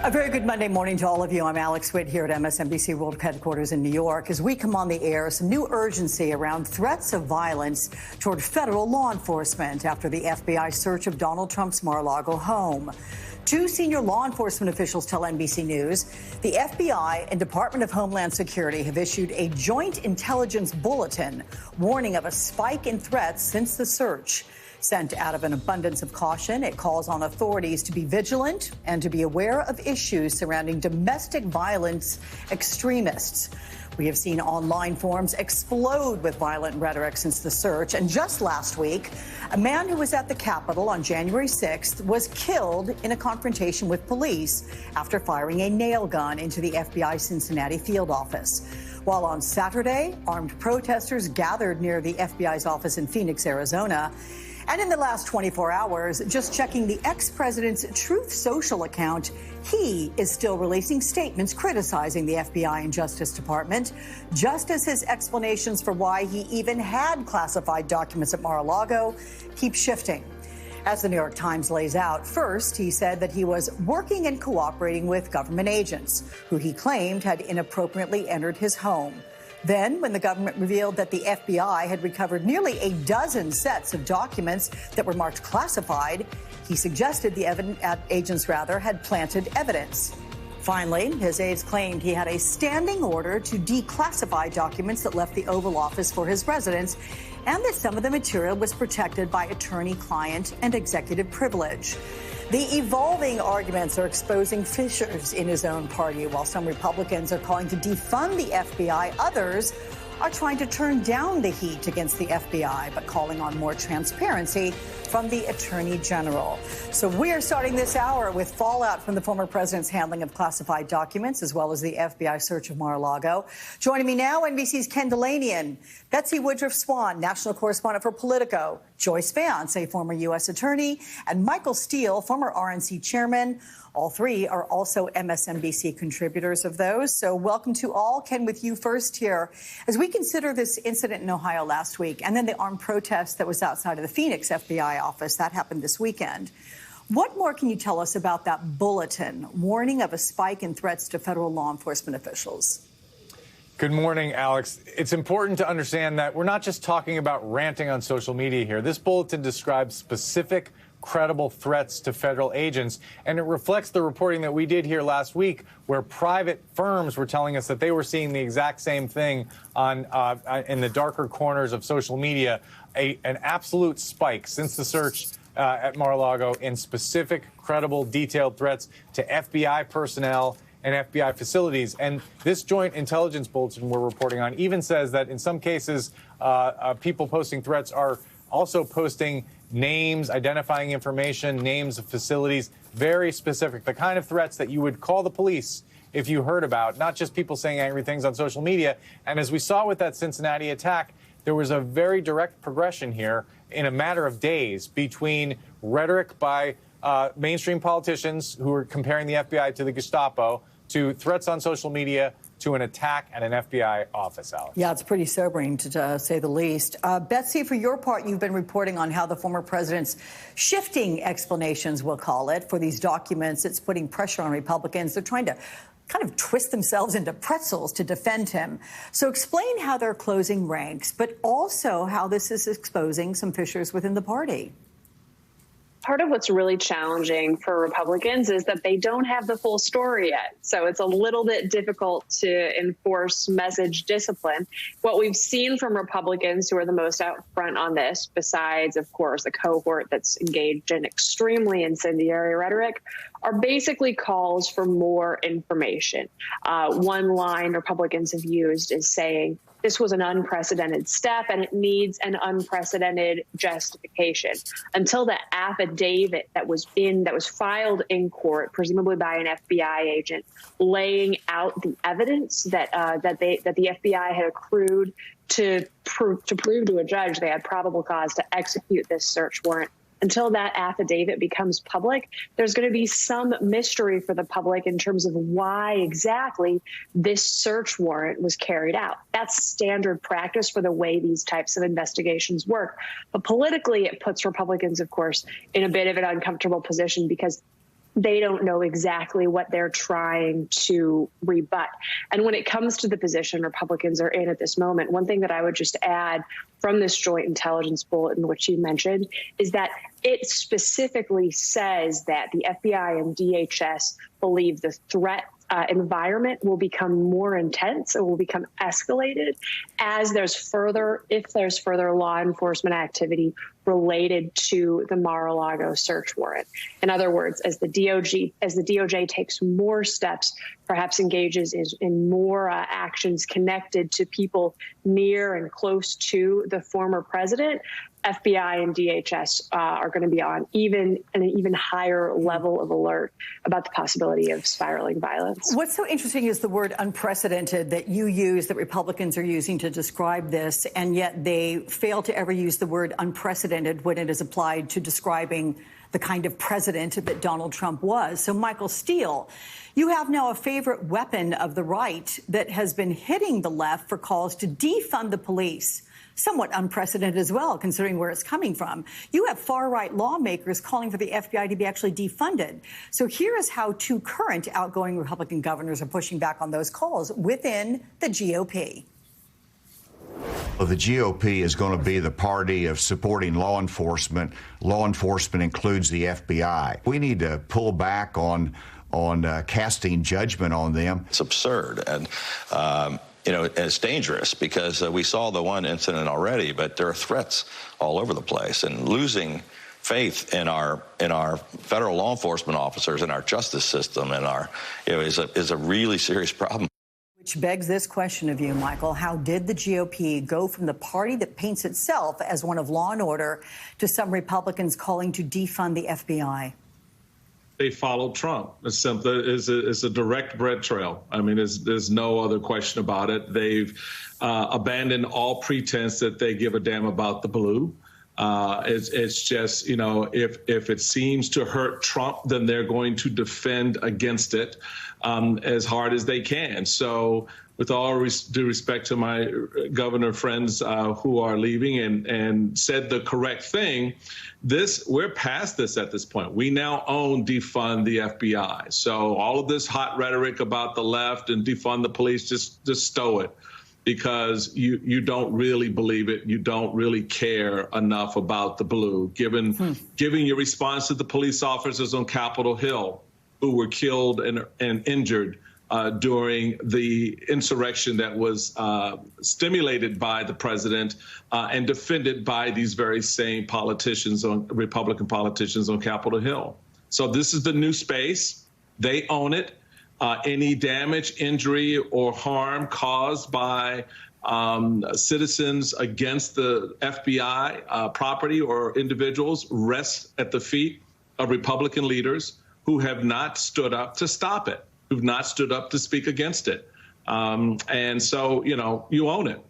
A very good Monday morning to all of you. I'm Alex Witt here at MSNBC World Headquarters in New York. As we come on the air, some new urgency around threats of violence toward federal law enforcement after the FBI search of Donald Trump's Mar-a-Lago home. Two senior law enforcement officials tell NBC News the FBI and Department of Homeland Security have issued a joint intelligence bulletin warning of a spike in threats since the search. Sent out of an abundance of caution, it calls on authorities to be vigilant and to be aware of issues surrounding domestic violence extremists. We have seen online forums explode with violent rhetoric since the search. And just last week, a man who was at the Capitol on January 6th was killed in a confrontation with police after firing a nail gun into the FBI Cincinnati field office. While on Saturday, armed protesters gathered near the FBI's office in Phoenix, Arizona. And in the last 24 hours, just checking the ex-president's Truth Social account, he is still releasing statements criticizing the FBI and Justice Department, just as his explanations for why he even had classified documents at Mar-a-Lago keep shifting. As the New York Times lays out, first, he said that he was working and cooperating with government agents, who he claimed had inappropriately entered his home. Then, when the government revealed that the FBI had recovered nearly a dozen sets of documents that were marked classified, he suggested the agents had planted evidence. Finally, his aides claimed he had a standing order to declassify documents that left the Oval Office for his residence, and that some of the material was protected by attorney-client and executive privilege. The evolving arguments are exposing fissures in his own party. While some Republicans are calling to defund the FBI, others are trying to turn down the heat against the FBI, but calling on more transparency from the Attorney General. So we are starting this hour with fallout from the former president's handling of classified documents, as well as the FBI search of Mar-a-Lago. Joining me now, NBC's Ken Delanian, Betsy Woodruff-Swan, national correspondent for Politico, Joyce Vance, a former U.S. attorney, and Michael Steele, former RNC chairman. All three are also MSNBC contributors of those. So welcome to all. Ken, with you first here. As we consider this incident in Ohio last week, and then the armed protest that was outside of the Phoenix FBI office, that happened this weekend. What more can you tell us about that bulletin warning of a spike in threats to federal law enforcement officials? Good morning, Alex. It's important to understand that we're not just talking about ranting on social media here. This bulletin describes specific, credible threats to federal agents, and it reflects the reporting that we did here last week, where private firms were telling us that they were seeing the exact same thing on in the darker corners of social media, an absolute spike since the search at Mar-a-Lago in specific, credible, detailed threats to FBI personnel and FBI facilities. And this joint intelligence bulletin we're reporting on even says that in some cases, people posting threats are also posting names, identifying information, names of facilities, very specific, the kind of threats that you would call the police if you heard about, not just people saying angry things on social media. And as we saw with that Cincinnati attack, there was a very direct progression here in a matter of days between rhetoric by mainstream politicians who were comparing the FBI to the Gestapo, to threats on social media, to an attack at an FBI office, Alex. Yeah, it's pretty sobering, to say the least. Betsy, for your part, you've been reporting on how the former president's shifting explanations, we'll call it, for these documents. It's putting pressure on Republicans. They're trying to kind of twist themselves into pretzels to defend him. So explain how they're closing ranks, but also how this is exposing some fissures within the party. Part of what's really challenging for Republicans is that they don't have the full story yet. So it's a little bit difficult to enforce message discipline. What we've seen from Republicans who are the most out front on this, besides, of course, a cohort that's engaged in extremely incendiary rhetoric, are basically calls for more information. One line Republicans have used is saying, this was an unprecedented step and it needs an unprecedented justification. Until the affidavit that was filed in court, presumably by an FBI agent, laying out the evidence that the FBI had accrued to prove to a judge they had probable cause to execute this search warrant. Until that affidavit becomes public, there's going to be some mystery for the public in terms of why exactly this search warrant was carried out. That's standard practice for the way these types of investigations work. But politically, it puts Republicans, of course, in a bit of an uncomfortable position because they don't know exactly what they're trying to rebut. And when it comes to the position Republicans are in at this moment, one thing that I would just add from this joint intelligence bulletin, which you mentioned, is that it specifically says that the FBI and DHS believe the threat environment will become more intense. It will become escalated as if there's further law enforcement activity related to the Mar-a-Lago search warrant. In other words, as the DOJ takes more steps, perhaps engages in more actions connected to people near and close to the former president, FBI and DHS are going to be on an even higher level of alert about the possibility of spiraling violence. What's so interesting is the word unprecedented that you use, that Republicans are using to describe this, and yet they fail to ever use the word unprecedented when it is applied to describing the kind of president that Donald Trump was. So, Michael Steele, you have now a favorite weapon of the right that has been hitting the left for calls to defund the police. Somewhat unprecedented as well, considering where it's coming from. You have far-right lawmakers calling for the FBI to be actually defunded. So here is how two current outgoing Republican governors are pushing back on those calls within the GOP. Well, the GOP is going to be the party of supporting law enforcement. Law enforcement includes the FBI. We need to pull back on casting judgment on them. It's absurd, and it's dangerous because we saw the one incident already, but there are threats all over the place, and losing faith in our federal law enforcement officers and our justice system and is a really serious problem. Which begs this question of you, Michael. How did the GOP go from the party that paints itself as one of law and order to some Republicans calling to defund the FBI? They followed Trump. It's a direct bread trail. I mean, there's no other question about it. They've abandoned all pretense that they give a damn about the blue. It's just, if it seems to hurt Trump, then they're going to defend against it as hard as they can. So with all due respect to my governor friends who are leaving and said the correct thing, we're past this at this point. We now own defund the FBI. So all of this hot rhetoric about the left and defund the police, just stow it, because you don't really believe it. You don't really care enough about the blue, given your response to the police officers on Capitol Hill who were killed and injured during the insurrection that was stimulated by the president and defended by these very same Republican politicians on Capitol Hill. So this is the new space. They own it. Any damage, injury, or harm caused by citizens against the FBI property or individuals rests at the feet of Republican leaders who have not stood up to stop it, who've not stood up to speak against it. And so, you own it.